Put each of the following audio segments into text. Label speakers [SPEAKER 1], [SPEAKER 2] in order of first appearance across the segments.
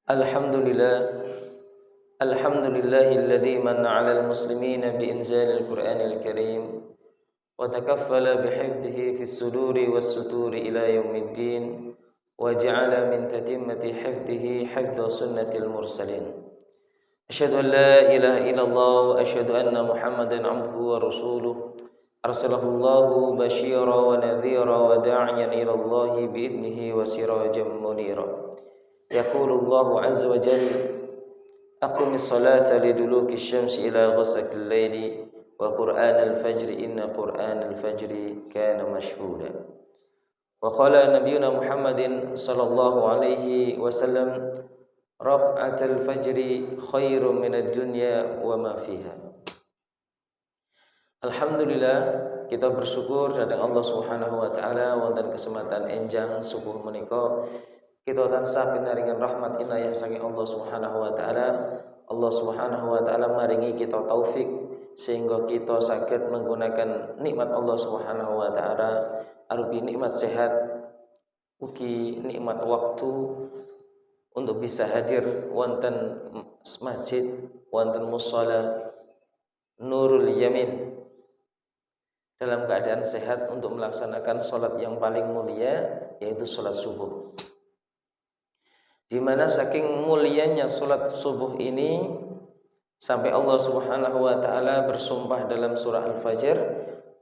[SPEAKER 1] Alhamdulillah, alhamdulillahilladzi manna 'alal muslimina biinzalil Qur'anil karim wa takaffala bihifdhihi fis suduri was suturi ila yaumiddin wa ja'ala min tatimmati hifdhihi hifdha sunnatil mursalin. Asyhadu an la ilaha illallah wa asyhadu anna Muhammadan 'abduhu wa rasuluh. Arsalahullahu basyira wa nadhira wa da'iyan ila Allah bi'idnihi wa sirajan munira. Yaqulullahu 'azza wa jalla Aqimis salata liduluki syamsi ila ghasaqil laili wa qur'anal fajri inna qur'anal fajri kana mashhuda. Wa qala nabiyuna Muhammadin sallallahu alaihi wasallam raq'atul fajri khairum minad dunya wa ma fiha. Alhamdulillah, kita bersyukur dhateng Allah Subhanahu wa taala wonten kesempatan enjang subuh menika kita tansah pinaringan rahmat inayah saking Allah Subhanahu wa taala. Allah Subhanahu wa taala maringi kita taufik sehingga kita saged menggunakan nikmat Allah Subhanahu wa taala arupi nikmat sehat ugi nikmat waktu untuk bisa hadir wonten masjid, wonten musala Nurul Yamin dalam keadaan sehat untuk melaksanakan salat yang paling mulia yaitu salat subuh. Di mana saking mulianya salat subuh ini sampai Allah Subhanahu wa taala bersumpah dalam surah Al-Fajr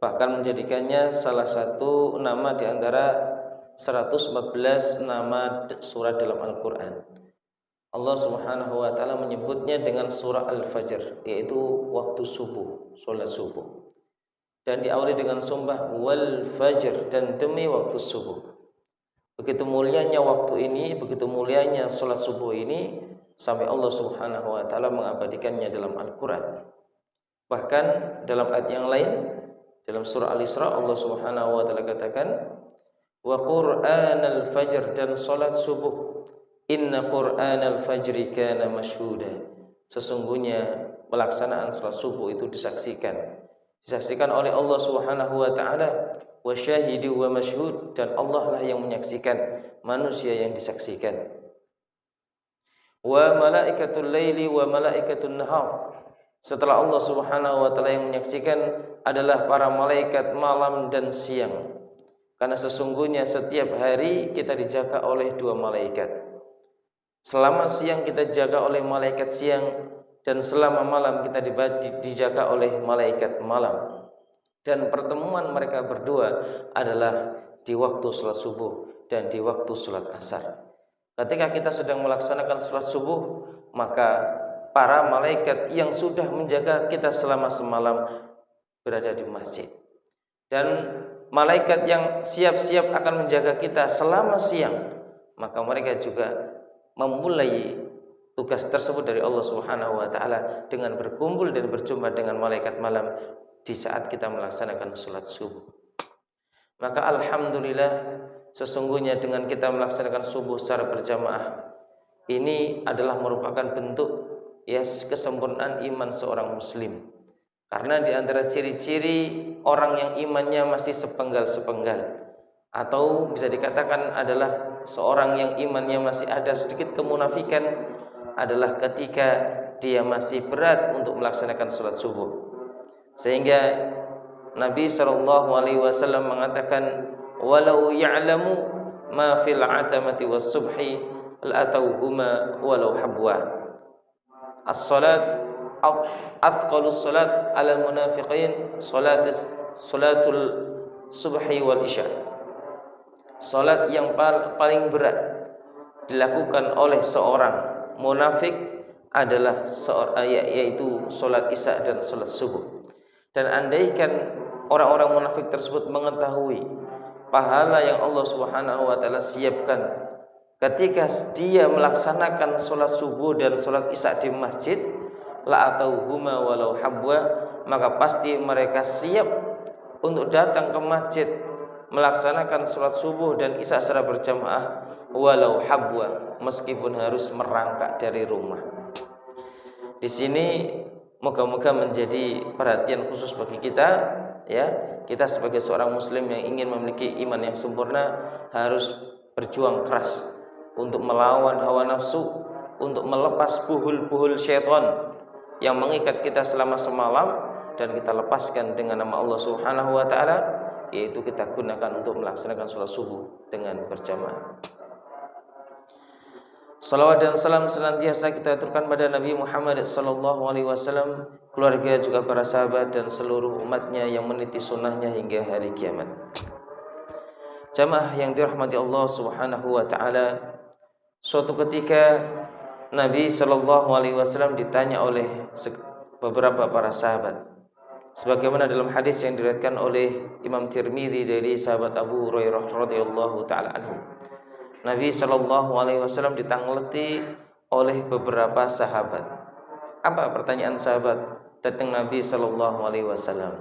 [SPEAKER 1] bahkan menjadikannya salah satu nama di antara 114 nama surah dalam Al-Qur'an. Allah Subhanahu wa taala menyebutnya dengan surah Al-Fajr, yaitu waktu subuh, salat subuh. Dan diawali dengan sumpah wal fajr, dan demi waktu subuh. Begitu mulianya waktu ini, begitu mulianya salat subuh ini sampai Allah Subhanahu wa taala mengabadikannya dalam Al-Qur'an. Bahkan dalam ayat yang lain dalam surah Al-Isra Allah Subhanahu wa taala katakan wa qur'anal fajr, dan salat subuh inna qur'anal fajri kana mashhuda. Sesungguhnya pelaksanaan salat subuh itu disaksikan oleh Allah Subhanahu wa taala, wa syahidu wa masyhud, dan Allah lah yang menyaksikan, manusia yang disaksikan. Wa malaikatul laili wa malaikatul nahar. Setelah Allah Subhanahu wa taala yang menyaksikan adalah para malaikat malam dan siang. Karena sesungguhnya setiap hari kita dijaga oleh dua malaikat. Selama siang kita dijaga oleh malaikat siang, dan selama malam kita dijaga oleh malaikat malam. Dan pertemuan mereka berdua adalah di waktu salat subuh dan di waktu salat asar. Ketika kita sedang melaksanakan salat subuh, maka para malaikat yang sudah menjaga kita selama semalam berada di masjid. Dan malaikat yang siap-siap akan menjaga kita selama siang, maka mereka juga memulai tugas tersebut dari Allah Subhanahu wa taala dengan berkumpul dan berjumpa dengan malaikat malam di saat kita melaksanakan salat subuh. Maka alhamdulillah, sesungguhnya dengan kita melaksanakan subuh secara berjamaah ini adalah merupakan bentuk kesempurnaan iman seorang muslim. Karena di antara ciri-ciri orang yang imannya masih sepenggal-sepenggal, atau bisa dikatakan adalah seorang yang imannya masih ada sedikit kemunafikan, adalah ketika dia masih berat untuk melaksanakan salat subuh. Sehingga Nabi sallallahu alaihi wasallam mengatakan walau ya'lamu ma fil atamati was subhi al-atauhuma walau habwa. As-salat athqalus salat 'alal munafiqin salatul subhi wal isya. Salat yang paling berat dilakukan oleh seorang munafik adalah yaitu salat isya dan salat subuh. Dan andaikan orang-orang munafik tersebut mengetahui pahala yang Allah Subhanahu wa taala siapkan ketika dia melaksanakan salat subuh dan salat isya di masjid, la atauhuma walau habwa, maka pasti mereka siap untuk datang ke masjid melaksanakan salat subuh dan isya secara berjamaah walau habwa, meskipun harus merangkak dari rumah. Di sini moga-moga menjadi perhatian khusus bagi kita, ya. Kita sebagai seorang muslim yang ingin memiliki iman yang sempurna harus berjuang keras untuk melawan hawa nafsu untuk melepas buhul-buhul syaitan yang mengikat kita selama semalam, dan kita lepaskan dengan nama Allah Subhanahu wa taala, yaitu kita gunakan untuk melaksanakan sholat subuh dengan berjamaah. Salawat dan salam senantiasa kita aturkan pada Nabi Muhammad sallallahu alaihi wasallam, keluarga juga para sahabat dan seluruh umatnya yang meniti sunnahnya hingga hari kiamat. Jamaah yang dirahmati Allah Subhanahu wa taala, suatu ketika Nabi sallallahu alaihi wasallam ditanya oleh beberapa para sahabat, sebagaimana dalam hadis yang diriwayatkan oleh Imam Tirmidzi dari sahabat Abu Hurairah radhiyallahu taala anhu. Nabi sallallahu alaihi wasallam ditangleti oleh beberapa sahabat. Apa pertanyaan sahabat datang Nabi sallallahu alaihi wasallam?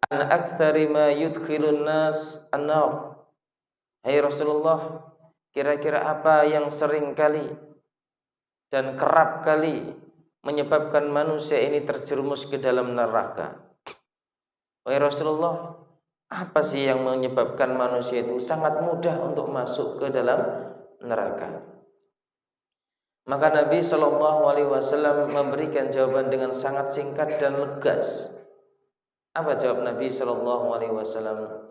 [SPEAKER 1] An aktsari ma yudkhilun nas an-nar. Hai Rasulullah, kira-kira apa yang sering kali dan kerap kali menyebabkan manusia ini terjerumus ke dalam neraka? Wahai Rasulullah, apa sih yang menyebabkan manusia itu sangat mudah untuk masuk ke dalam neraka? Maka Nabi sallallahu alaihi wasallam memberikan jawaban dengan sangat singkat dan lugas. Apa jawab Nabi sallallahu alaihi wasallam?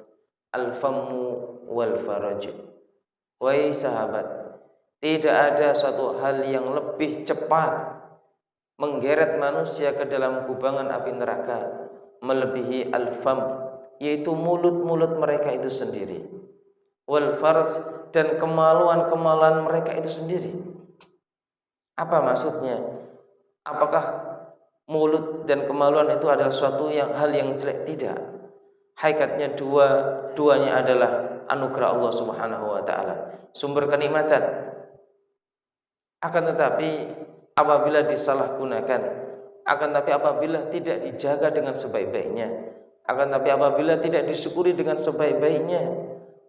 [SPEAKER 1] Al-fammu wal faraj. Wahai sahabat, tidak ada suatu hal yang lebih cepat menggeret manusia ke dalam kubangan api neraka melebihi al-fam, yaitu mulut-mulut mereka itu sendiri, wal farj, dan kemaluan-kemaluan mereka itu sendiri. Apa maksudnya? Apakah mulut dan kemaluan itu adalah suatu hal yang jelek? Tidak. Hakikatnya duanya adalah anugerah Allah Subhanahu wa taala, sumber kenikmatan. Akan tetapi apabila disalahgunakan, akan tetapi apabila tidak dijaga dengan sebaik-baiknya, akan tetapi apabila tidak disyukuri dengan sebaik-baiknya,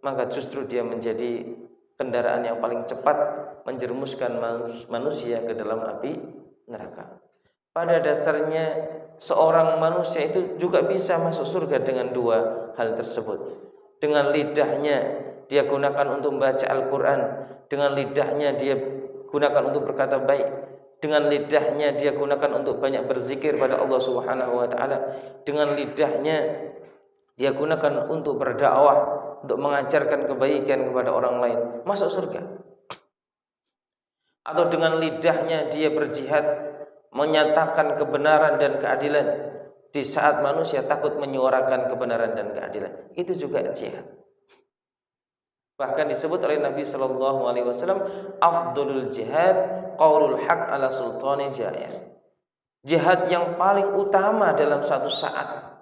[SPEAKER 1] maka justru dia menjadi kendaraan yang paling cepat menjerumuskan manusia ke dalam api neraka. Pada dasarnya seorang manusia itu juga bisa masuk surga dengan dua hal tersebut. Dengan lidahnya dia gunakan untuk membaca Al-Quran, dengan lidahnya dia gunakan untuk berkata baik, dengan lidahnya dia gunakan untuk banyak berzikir pada Allah Subhanahu wa taala, dengan lidahnya dia gunakan untuk berdakwah, untuk mengajarkan kebaikan kepada orang lain, masuk surga. Atau dengan lidahnya dia berjihad, menyatakan kebenaran dan keadilan di saat manusia takut menyuarakan kebenaran dan keadilan, itu juga jihad. Bahkan disebut oleh Nabi sallallahu alaihi wasallam, afdalul jihad qaulul haq ala sultani jair. Jihad yang paling utama dalam satu saat,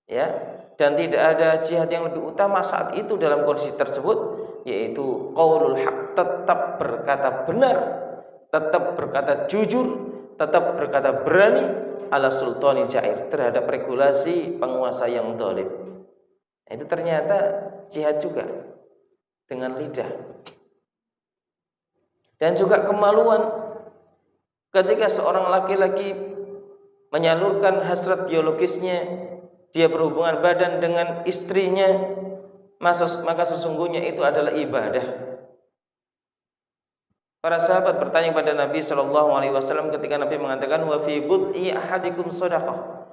[SPEAKER 1] ya, dan tidak ada jihad yang lebih utama saat itu dalam kondisi tersebut, yaitu qaulul haq, tetap berkata benar, tetap berkata jujur, tetap berkata berani ala sultani jair, terhadap regulasi penguasa yang zalim. Itu ternyata jihad juga dengan lidah. Dan juga kemaluan, ketika seorang laki-laki menyalurkan hasrat biologisnya, dia berhubungan badan dengan istrinya, maka sesungguhnya itu adalah ibadah. Para sahabat bertanya kepada Nabi sallallahu alaihi wasallam ketika Nabi mengatakan wa fi bud'i ahadikum shadaqah.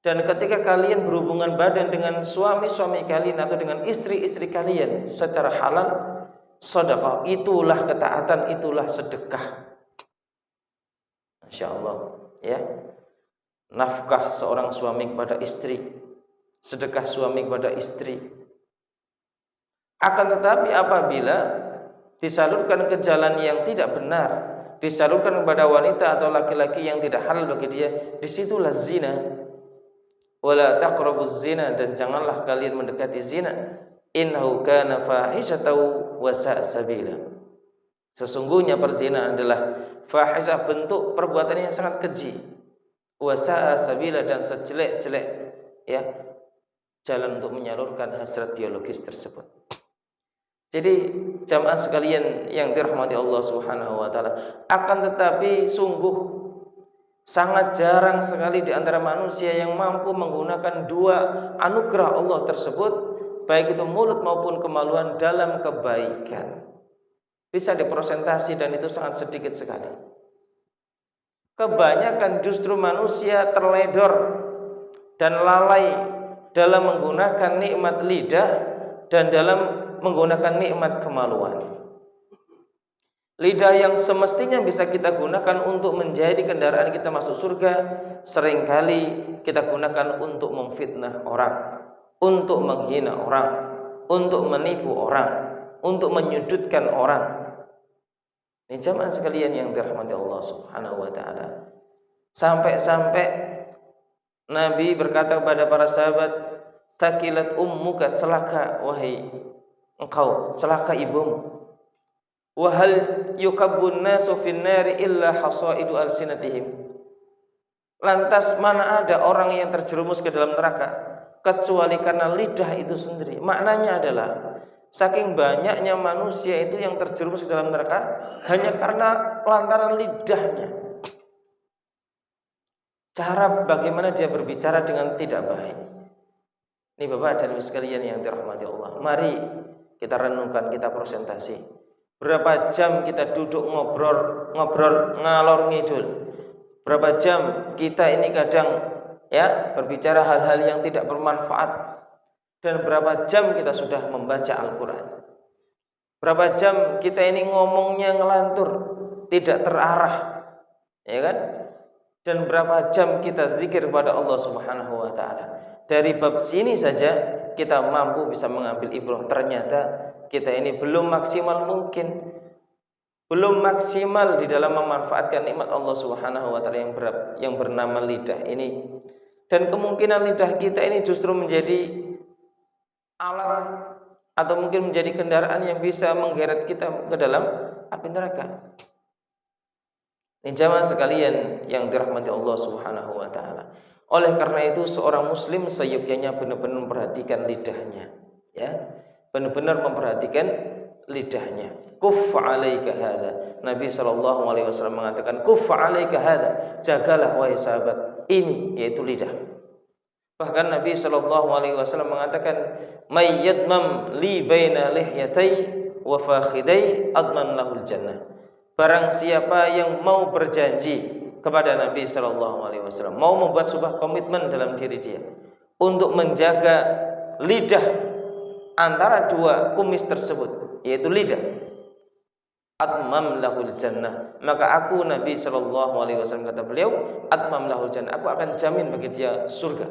[SPEAKER 1] Dan ketika kalian berhubungan badan dengan suami-suami kalian atau dengan istri-istri kalian secara halal, shadaqah, itulah ketaatan, itulah sedekah. Masyaallah, ya. Nafkah seorang suami kepada istri, sedekah suami kepada istri. Akan tetapi apabila disalurkan ke jalan yang tidak benar, disalurkan kepada wanita atau laki-laki yang tidak halal bagi dia, disitulah zina. Wala taqrabuz zina, dan janganlah kalian mendekati zina. Innahu kana fahishatan wa sa'a sabila. Sesungguhnya perzinahan adalah fahisyah, bentuk perbuatan yang sangat keji. Wa sa'a sabila, dan sejelek-jelek, ya, jalan untuk menyalurkan hasrat biologis tersebut. Jadi jamaah sekalian yang dirahmati Allah Subhanahu wa taala, akan tetapi sungguh sangat jarang sekali di antara manusia yang mampu menggunakan dua anugerah Allah tersebut, baik itu mulut maupun kemaluan, dalam kebaikan. bisa dipresentasi dan itu sangat sedikit sekali. Kebanyakan justru manusia terledor dan lalai dalam menggunakan nikmat lidah dan dalam menggunakan nikmat kemaluan. Lidah yang semestinya bisa kita gunakan untuk menjadi kendaraan kita masuk surga, seringkali kita gunakan untuk memfitnah orang, untuk menghina orang, untuk menipu orang, untuk menyudutkan orang. Ini jamaah sekalian yang dirahmati Allah Subhanahu wa taala. Sampai-sampai Nabi berkata kepada para sahabat, "Takilat ummuka, celaka wahai engkau, celaka ibumu. Wa hal yukabbun nasu fin nari illa hasaidu alsinatihim." Lantas mana ada orang yang terjerumus ke dalam neraka kecuali karena lidah itu sendiri. Maknanya adalah saking banyaknya manusia itu yang terjerumus ke dalam neraka hanya karena lantaran lidahnya. Cara bagaimana dia berbicara dengan tidak baik. Ini Bapak dan Ibu sekalian yang dirahmati Allah. Mari kita renungkan, kita presentasi. Berapa jam kita duduk ngobrol ngalor ngidul. Berapa jam kita ini kadang berbicara hal-hal yang tidak bermanfaat. Dan berapa jam kita sudah membaca Al-Quran. Berapa jam kita ini ngomongnya ngelantur, tidak terarah, ya kan? Dan berapa jam kita zikir kepada Allah Subhanahu wa taala. Dari bab sini saja kita mampu bisa mengambil ibrah. Ternyata kita ini belum maksimal mungkin, belum maksimal di dalam memanfaatkan nikmat Allah Subhanahu wa taala yang bernama lidah ini. Dan kemungkinan lidah kita ini justru menjadi alat atau mungkin menjadi kendaraan yang bisa menggeret kita ke dalam api neraka. Ini jamaah sekalian yang dirahmati Allah Subhanahu wa taala. Oleh karena itu seorang muslim seyogyanya benar-benar memperhatikan lidahnya, ya. Benar-benar memperhatikan lidahnya. Kuffa 'alaika hadza. Nabi sallallahu alaihi wasallam mengatakan, "Kuffa 'alaika hadza." Jagalah wahai sahabat, ini yaitu lidah. Bahkan Nabi sallallahu alaihi wasallam mengatakan, "May yadmam li baina lihyatai wa fakhidai adman lahul jannah." Barang siapa yang mau berjanji kepada Nabi sallallahu alaihi wasallam, mau membuat sebuah komitmen dalam diri dia untuk menjaga lidah antara dua kumis tersebut, yaitu lidah, atmam lahul jannah, maka aku Nabi sallallahu alaihi wasallam, kata beliau, atmam lahul jannah, aku akan jamin bagi dia surga.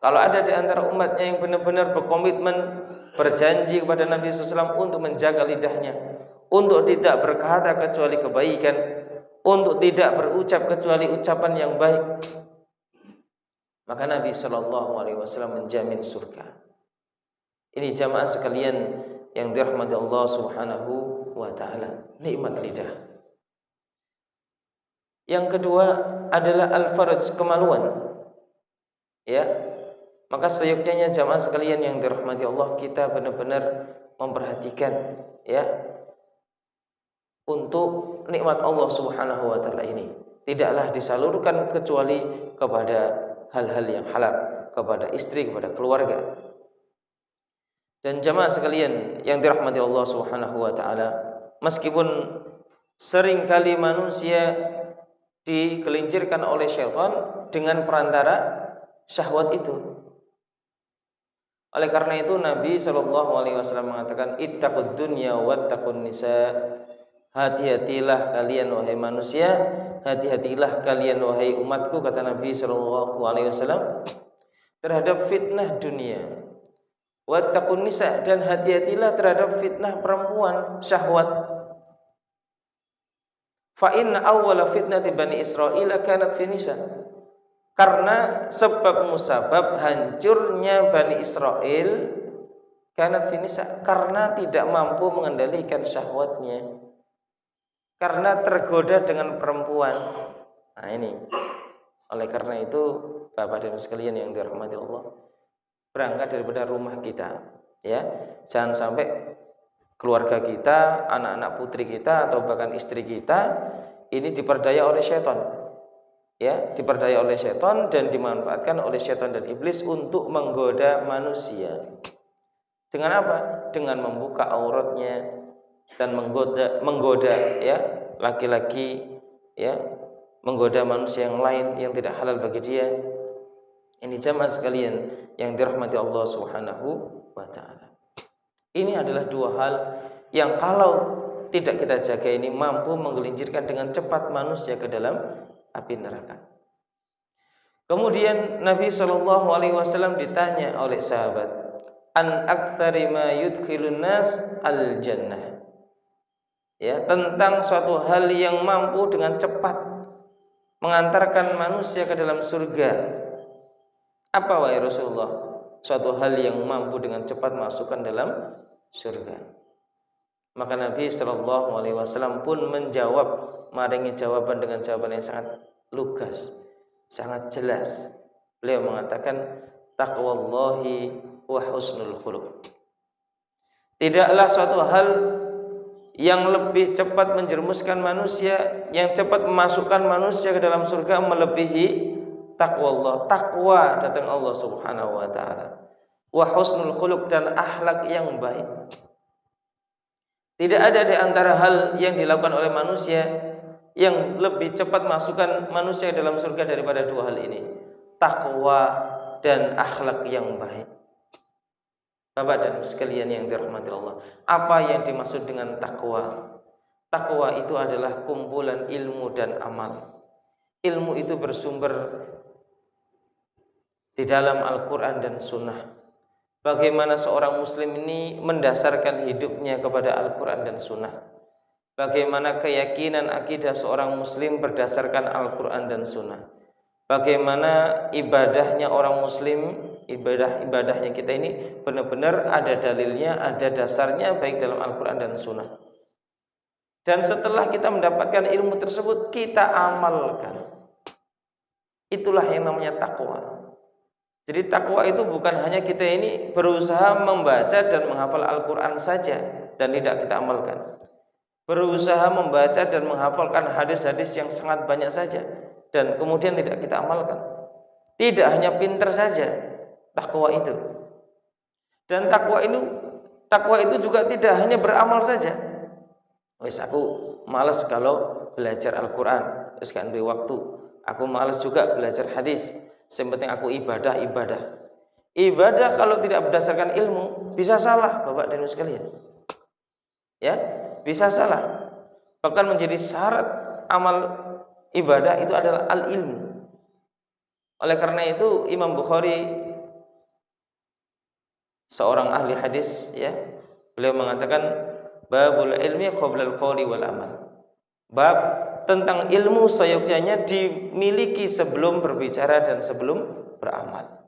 [SPEAKER 1] Kalau ada di antara umatnya yang benar-benar berkomitmen, berjanji kepada Nabi SAW untuk menjaga lidahnya, untuk tidak berkata kecuali kebaikan, untuk tidak berucap kecuali ucapan yang baik, maka Nabi SAW menjamin surga. Ini jamaah sekalian yang dirahmati Allah Subhanahu wa taala, nikmat lidah. Yang kedua adalah al-farj, kemaluan. Ya. Maka seyogyanya jamaah sekalian yang dirahmati Allah, kita benar-benar memperhatikan untuk nikmat Allah Subhanahu wa taala ini. Tidaklah disalurkan kecuali kepada hal-hal yang halal, kepada istri, kepada keluarga. Dan jamaah sekalian yang dirahmati Allah Subhanahu wa taala, meskipun seringkali manusia digelincirkan oleh syaitan dengan perantara syahwat itu. Oleh karena itu Nabi SAW mengatakan, ittaqud dunya wattaqun nisa. Hati-hatilah kalian wahai manusia, hati-hatilah kalian wahai umatku, kata Nabi SAW, terhadap fitnah dunia. Wattaqun nisa, dan hati-hatilah terhadap fitnah perempuan, syahwat. Fa inna awwala fitnati Bani Israil kanat fi nisa. Karena sebab musabab hancurnya Bani Israel kanat fi nisa, karena tidak mampu mengendalikan syahwatnya, karena tergoda dengan perempuan. Nah ini, oleh karena itu Bapak dan sekalian yang dirahmati Allah, berangkat daripada rumah kita, ya, jangan sampai keluarga kita, anak-anak putri kita atau bahkan istri kita ini diperdaya oleh syaitan. Ya, diperdaya oleh syaitan dan dimanfaatkan oleh syaitan dan iblis untuk menggoda manusia. Dengan apa? Dengan membuka auratnya, dan menggoda ya laki-laki, ya menggoda manusia yang lain yang tidak halal bagi dia. Ini jamaah sekalian yang dirahmati Allah Subhanahu wa taala. Ini adalah dua hal yang kalau tidak kita jaga ini mampu menggelincirkan dengan cepat manusia ke dalam api neraka. Kemudian Nabi Shallallahu alaihi wasallam ditanya oleh sahabat, an aktsari ma yudkhilun nas al jannah. Ya, tentang suatu hal yang mampu dengan cepat mengantarkan manusia ke dalam surga. Apa wahai Rasulullah? Suatu hal yang mampu dengan cepat masukkan dalam surga. Maka Nabi Shallallahu alaihi wasallam pun menjawab, maringi jawaban dengan jawaban yang sangat lugas, sangat jelas. Beliau mengatakan taqwallahi wa husnul khuluq. Tidaklah suatu hal yang lebih cepat menjerumuskan manusia, yang cepat memasukkan manusia ke dalam surga melebihi takwa Allah. Takwa datang Allah Subhanahu wa taala. Wa husnul khuluq, dan akhlak yang baik. Tidak ada di antara hal yang dilakukan oleh manusia yang lebih cepat masukkan manusia ke dalam surga daripada dua hal ini. Takwa dan akhlak yang baik. Bapak dan sekalian yang dirahmati Allah, apa yang dimaksud dengan takwa? Takwa itu adalah kumpulan ilmu dan amal. Ilmu itu bersumber di dalam Al-Quran dan Sunnah. Bagaimana seorang muslim ini mendasarkan hidupnya kepada Al-Quran dan Sunnah. Bagaimana keyakinan akidah seorang muslim berdasarkan Al-Quran dan Sunnah. Bagaimana ibadahnya orang muslim, ibadahnya kita ini benar-benar ada dalilnya, ada dasarnya baik dalam Al-Quran dan Sunnah. Dan setelah kita mendapatkan ilmu tersebut, kita amalkan. Itulah yang namanya takwa. Jadi takwa itu bukan hanya kita ini berusaha membaca dan menghafal Al-Quran saja dan tidak kita amalkan. Berusaha membaca dan menghafalkan hadis-hadis yang sangat banyak saja dan kemudian tidak kita amalkan. Tidak hanya pintar saja takwa itu. Dan takwa itu juga tidak hanya beramal saja. Wes aku malas kalau belajar Al-Quran, terus kan waktu. Aku malas juga belajar hadis. Yang penting aku ibadah. Ibadah kalau tidak berdasarkan ilmu bisa salah, Bapak dan Ibu sekalian. Ya, bisa salah. Bahkan menjadi syarat amal ibadah itu adalah al-ilmu. Oleh karena itu Imam Bukhari, seorang ahli hadis, ya, beliau mengatakan babul ilmi qabla al-qawli wal amal. Bab tentang ilmu seyogyanya dimiliki sebelum berbicara dan sebelum beramal.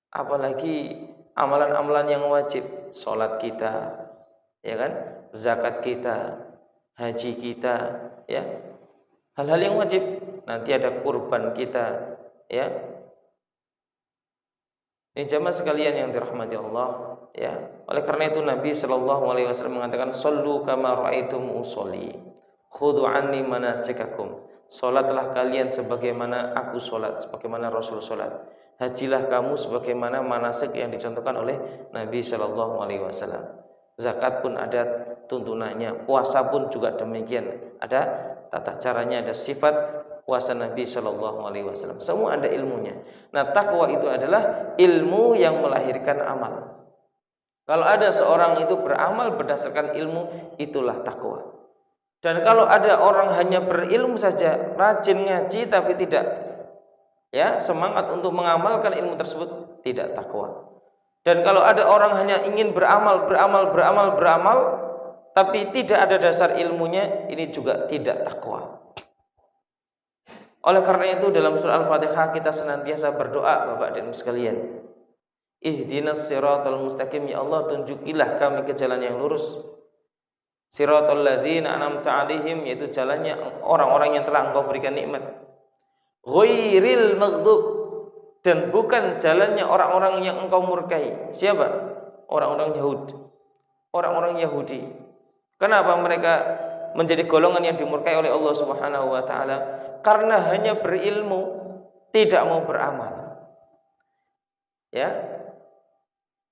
[SPEAKER 1] Apalagi amalan-amalan yang wajib, sholat kita, ya kan, zakat kita, haji kita, ya, hal-hal yang wajib. Nanti ada kurban kita, ya. Ini jamaah sekalian yang dirahmati Allah, ya. Oleh karena itu Nabi Shallallahu alaihi wasallam mengatakan, "Shallu kama ra'aitum usolli. Khudhu anni manasikakum." Salatlah kalian sebagaimana aku salat, sebagaimana Rasul salat. Hajilah kamu sebagaimana manasik yang dicontohkan oleh Nabi Shallallahu alaihi wasallam. Zakat pun ada tuntunannya, puasa pun juga demikian. Ada tata caranya, ada sifat puasa Nabi Shallallahu alaihi wasallam. Semua ada ilmunya. Nah, takwa itu adalah ilmu yang melahirkan amal. Kalau ada seorang itu beramal berdasarkan ilmu, itulah takwa. Dan kalau ada orang hanya berilmu saja, rajin ngaji tapi tidak, ya, semangat untuk mengamalkan ilmu tersebut, tidak takwa. Dan kalau ada orang hanya ingin beramal, tapi tidak ada dasar ilmunya, ini juga tidak takwa. Oleh karena itu dalam surah Al-Fatihah kita senantiasa berdoa, Bapak dan Ibu sekalian. Ihdinas siratal mustaqim, ya Allah tunjukilah kami ke jalan yang lurus. Siratal ladzina an'amta 'alaihim, yaitu jalannya orang-orang yang telah Engkau berikan nikmat. Ghairil maghdub, dan bukan jalannya orang-orang yang Engkau murkai. Siapa? Orang-orang Yahudi. Orang-orang Yahudi. Kenapa mereka menjadi golongan yang dimurkai oleh Allah Subhanahu wa taala? Karena hanya berilmu, tidak mau beramal. Ya.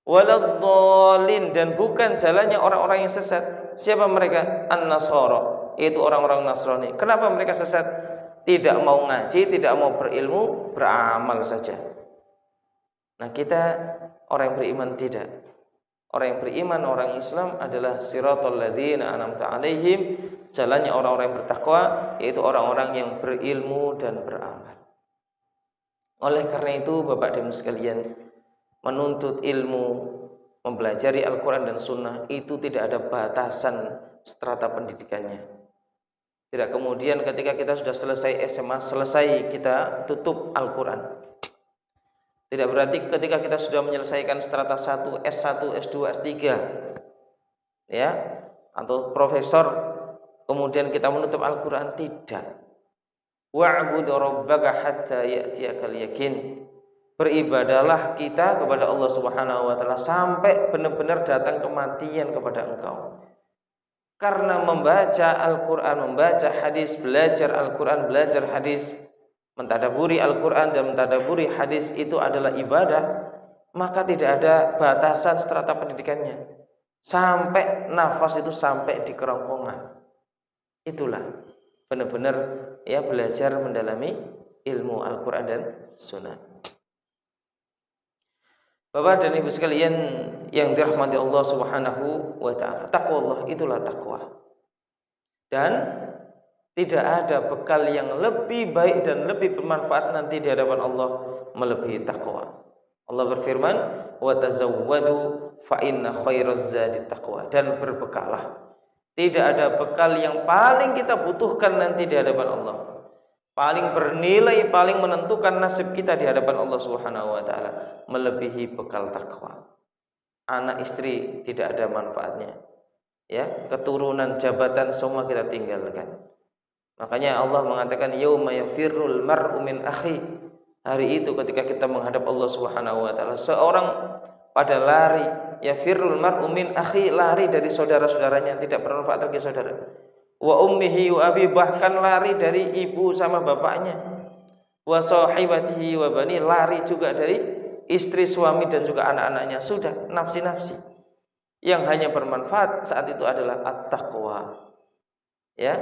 [SPEAKER 1] Waladhdallin, dan bukan jalannya orang-orang yang sesat. Siapa mereka? An-Nasara, yaitu orang-orang Nasrani. Kenapa mereka sesat? Tidak mau ngaji, tidak mau berilmu, beramal saja. Nah, kita orang yang beriman tidak. Orang yang beriman, orang Islam adalah siratal ladzina an'amta 'alaihim, jalannya orang-orang yang bertakwa, yaitu orang-orang yang berilmu dan beramal. Oleh karena itu, Bapak dan Ibu sekalian, menuntut ilmu, mempelajari Al-Quran dan Sunnah itu tidak ada batasan strata pendidikannya. Tidak kemudian ketika kita sudah selesai SMA, selesai kita tutup Al-Quran. Tidak berarti ketika kita sudah menyelesaikan strata 1, S1, S2, S3, ya, atau profesor, kemudian kita menutup Al-Quran, tidak. Wa'budu rabbaka hatta ya'tiyakal yakin. Beribadahlah kita kepada Allah Subhanahu wa taala sampai benar-benar datang kematian kepada engkau. Karena membaca Al-Quran, membaca hadis, belajar Al-Quran, belajar hadis, mentadaburi Al-Quran dan mentadaburi hadis itu adalah ibadah, maka tidak ada batasan strata pendidikannya. Sampai nafas itu sampai di kerongkongan. Itulah benar-benar ya belajar mendalami ilmu Al-Quran dan Sunnah. Bapak dan Ibu sekalian yang dirahmati Allah Subhanahu wa taala, takwa Allah itulah takwa. Dan tidak ada bekal yang lebih baik dan lebih bermanfaat nanti di hadapan Allah melebihi takwa. Allah berfirman, "Wa tazawwadu fa inna khairaz zadi taqwa." Dan berbekalah. Tidak ada bekal yang paling kita butuhkan nanti di hadapan Allah, paling bernilai, paling menentukan nasib kita di hadapan Allah Subhanahu wa taala melebihi bekal takwa. Anak istri tidak ada manfaatnya. Ya, keturunan, jabatan semua kita tinggalkan. Makanya Allah mengatakan yauma yafirrul mar'u min akhi. Hari itu ketika kita menghadap Allah Subhanahu wa taala, seorang pada lari, yafirrul mar'u min akhi, lari dari saudara-saudaranya, tidak bermanfaat lagi saudara. Wa ummihi wa abi, bahkan lari dari ibu sama bapaknya. Wa sahibatihi wa bani, lari juga dari istri, suami dan juga anak-anaknya. Sudah nafsi-nafsi. Yang hanya bermanfaat saat itu adalah at-taqwa. Ya.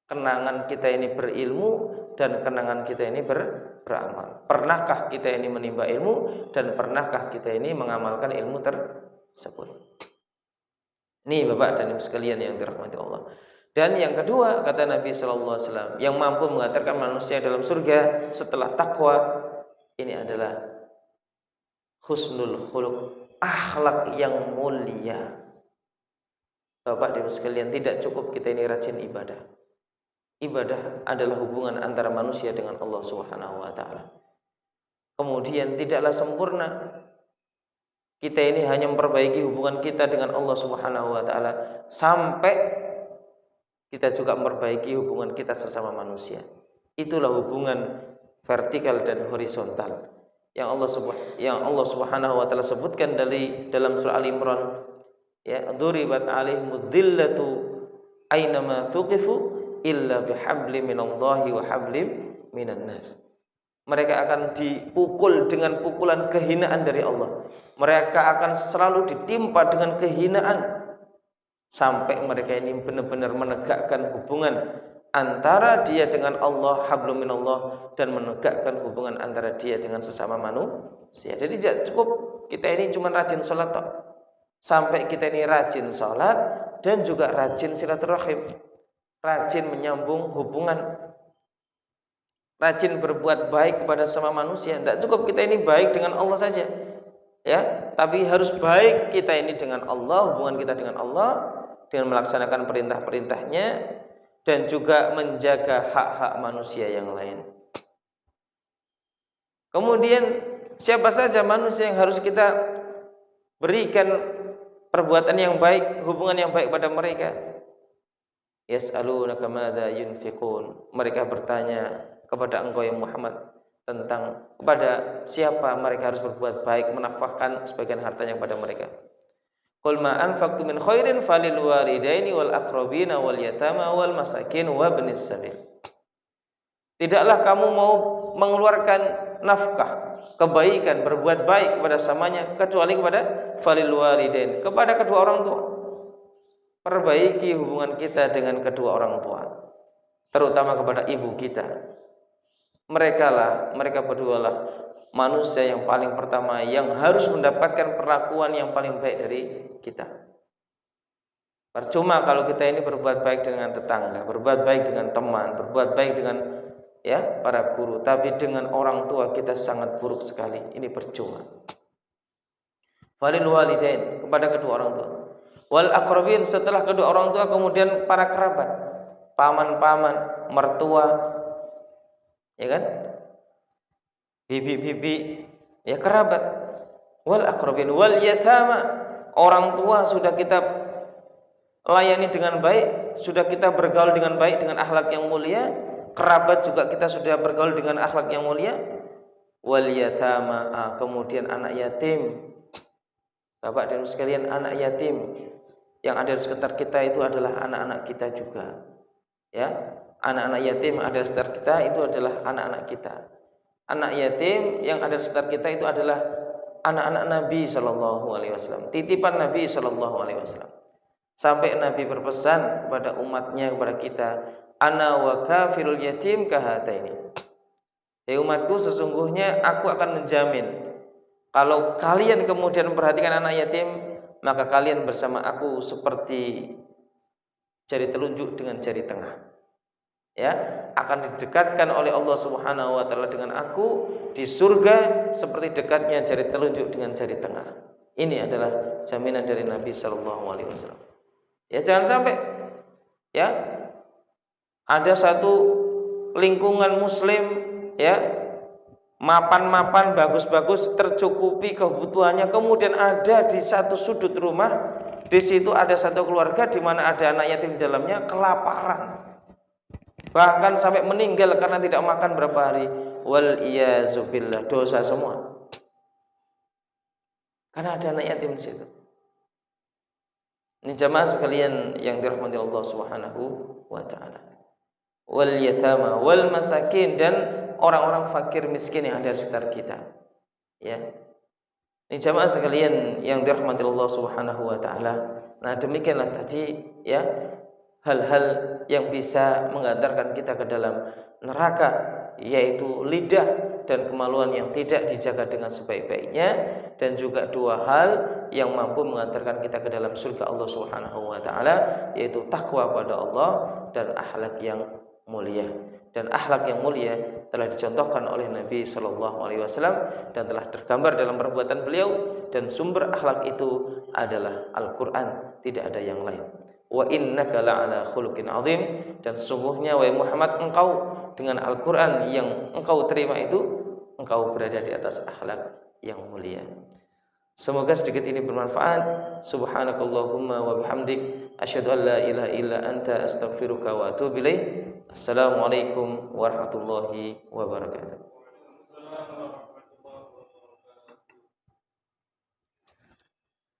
[SPEAKER 1] Kenangan kita ini berilmu dan kenangan kita ini beramal. Pernahkah kita ini menimba ilmu dan pernahkah kita ini mengamalkan ilmu tersebut? Ini Bapak dan Ibu sekalian yang dirahmati Allah. Dan yang kedua, kata Nabi sallallahu alaihi wasallam, yang mampu mengantarkan manusia dalam surga setelah takwa ini adalah husnul khuluq, akhlak yang mulia. Bapak dan Ibu sekalian, tidak cukup kita ini rajin ibadah. Ibadah adalah hubungan antara manusia dengan Allah Subhanahu wa taala. Kemudian tidaklah sempurna. Kita ini hanya memperbaiki hubungan kita dengan Allah Subhanahu wa taala sampai kita juga memperbaiki hubungan kita sesama manusia. Itulah hubungan vertikal dan horizontal yang Allah Subhanahu wa taala sebutkan dalam surah Al-Imran, ya, dzuribat alaihimud dzillatu ainama tuqifu illa bihablim minallahi wa hablim minan nas. Mereka akan dipukul dengan pukulan kehinaan dari Allah. Mereka akan selalu ditimpa dengan kehinaan sampai mereka ini benar-benar menegakkan hubungan antara dia dengan Allah, hablum minallah, dan menegakkan hubungan antara dia dengan sesama manusia. Jadi tidak cukup kita ini cuma rajin sholat toh. Sampai kita ini rajin sholat dan juga rajin silaturahim, rajin menyambung hubungan, rajin berbuat baik kepada sesama manusia. Tidak cukup kita ini baik dengan Allah saja, ya, tapi harus baik kita ini dengan Allah, hubungan kita dengan Allah dengan melaksanakan perintah-perintahnya dan juga menjaga hak-hak manusia yang lain. Kemudian siapa saja manusia yang harus kita berikan perbuatan yang baik, hubungan yang baik pada mereka? Yas'alunaka madza yunfiqun. Mereka bertanya kepada engkau yang Muhammad tentang kepada siapa mereka harus berbuat baik, menafkahkan sebagian hartanya kepada mereka. Qul ma anfaqtum min khairin falil walidaini wal aqrabina wal yatama wal masakin wa ibnis sabil. Tidaklah kamu mau mengeluarkan nafkah kebaikan, berbuat baik kepada samanya kecuali kepada falil walidain, kepada kedua orang tua. Perbaiki hubungan kita dengan kedua orang tua, terutama kepada ibu kita. Mereka berdualah manusia yang paling pertama yang harus mendapatkan perlakuan yang paling baik dari kita. Percuma kalau kita ini berbuat baik dengan tetangga, berbuat baik dengan teman, berbuat baik dengan para guru, tapi dengan orang tua kita sangat buruk sekali. Ini percuma. Falil walidain, kepada kedua orang tua. Wal aqrabin, setelah kedua orang tua kemudian para kerabat, paman-paman, mertua, ya kan? Bibi-bibi, ya kerabat. Wal aqrabin wal yatama, orang tua sudah kita layani dengan baik, sudah kita bergaul dengan baik dengan akhlak yang mulia, kerabat juga kita sudah bergaul dengan akhlak yang mulia. Wal yatama, kemudian anak yatim. Bapak dan Ibu sekalian, anak yatim yang ada di sekitar kita itu adalah anak-anak kita juga. Ya, anak-anak yatim yang ada di sekitar kita itu adalah anak-anak kita. Anak yatim yang ada di sekitar kita itu adalah anak-anak Nabi sallallahu alaihi wasallam, titipan Nabi sallallahu alaihi wasallam. Sampai Nabi berpesan kepada umatnya, kepada kita, ana wa kafilul yatim kahataini. Hei umatku, sesungguhnya aku akan menjamin kalau kalian kemudian memperhatikan anak yatim, maka kalian bersama aku seperti jari telunjuk dengan jari tengah. Ya, akan didekatkan oleh Allah Subhanahu wa taala dengan aku di surga seperti dekatnya jari telunjuk dengan jari tengah. Ini adalah jaminan dari Nabi sallallahu alaihi wasallam. Ya, jangan sampai ada satu lingkungan muslim mapan-mapan bagus-bagus, tercukupi kebutuhannya, kemudian ada di satu sudut rumah, di situ ada satu keluarga di mana ada anak yatim di dalamnya, kelaparan, bahkan sampai meninggal karena tidak makan berapa hari. Wal iyazubillah, dosa semua karena ada anak yatim di situ. Ini jamaah sekalian yang dirahmati Allah Subhanahu wa taala. Wal yatama wal masakin, dan orang-orang fakir miskin yang ada di sekitar kita. Ya. Ini jamaah sekalian yang dirahmati Allah Subhanahu wa taala. Nah, demikianlah tadi hal-hal yang bisa mengantarkan kita ke dalam neraka, yaitu lidah dan kemaluan yang tidak dijaga dengan sebaik-baiknya, dan juga dua hal yang mampu mengantarkan kita ke dalam surga Allah Subhanahu wa taala, yaitu takwa pada Allah dan akhlak yang mulia. Dan akhlak yang mulia telah dicontohkan oleh Nabi sallallahu alaihi wasallam dan telah tergambar dalam perbuatan beliau, dan sumber akhlak itu adalah Al-Qur'an, tidak ada yang lain. Wa innaka la'ala khuluqin 'adzim, dan sungguhnya wahai Muhammad, engkau dengan Al-Qur'an yang engkau terima itu, engkau berada di atas akhlak yang mulia. Semoga sedikit ini bermanfaat. Subhanakallahumma wa bihamdik, asyhadu an la ilaha illa anta, astaghfiruka wa atubu ilaik. Assalamualaikum warahmatullahi wabarakatuh.